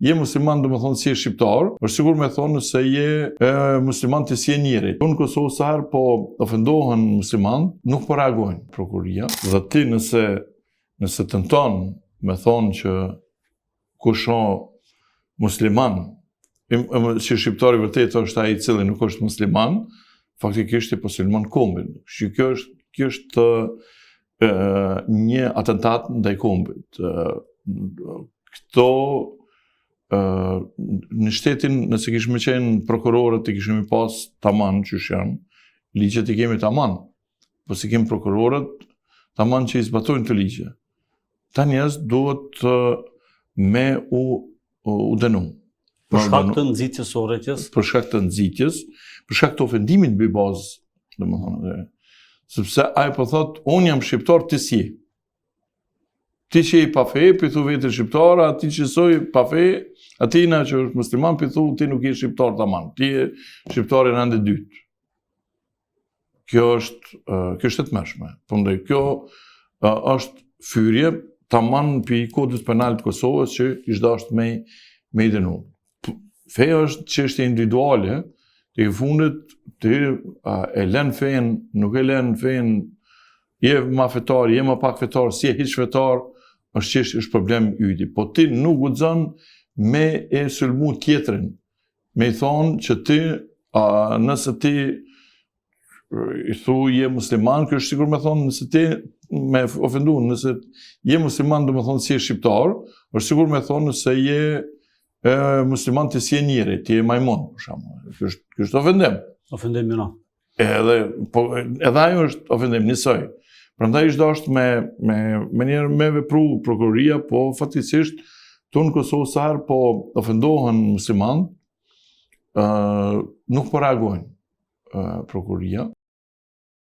je musliman do më thonë si je shqiptar, është sigur me thonë nëse je musliman të si e njeri. Unë në Kosovë sa herë po ofendohen musliman, nuk po reagojnë prokuria. Dhe ti nëse tenton me thonë që kush është musliman, që shqiptari vërtet është ai i cili nuk është musliman, faktikisht e po sulmon kombin. Kjo është një atentat ndaj kombit. Këto në shtetin, nëse kishme qenë prokurorët, i kishme pas taman që janë, ligjet i kemi taman. Po si kemi prokurorët, taman që i zbatojnë të ligje. Ta njerëz duhet me u denu. Për shkak të nxitjes së urrëties? Për shkak të nxitjes, për shkak të ofendimit mbi bazë, domethënë. Sepse ai po thotë, unë jam shqiptar, ti si je. Ti që je pa fe, pithu vetë shqiptar, ati që soj pa fe, atina që është musliman, pithu ti nuk je shqiptar tamam. Ti je shqiptar i rande dytë. Kjo është të mëshme. Përndaj, kjo është fyrje tamam për kodit penal të Kosovës që ishtë dashtë me i denu. Feja është çështje individuale, të i fundit të e lën fen, nuk e lën fen, je ma fetar, je ma pak fetar, si e hiç fetar, është problem yti. Po ti nuk guxon me e sulmu tjetrin, me i thonë që ti, nëse ti i thu je musliman, kjo është sigur me thonë, nëse ti me ofendu, nëse je musliman do me thonë si e shqiptar, është sigur me thonë nëse je musliman të si e njeri, ti e majmon, për shembull. Kjo është ofendim. Ofendim jona. Edhe ajo është ofendim, njësoj. Prandaj është dashur me vepru prokuroria, po fatkeqësisht tonë në Kosovë sa herë po ofendohen musliman, nuk po reagojnë prokuroria.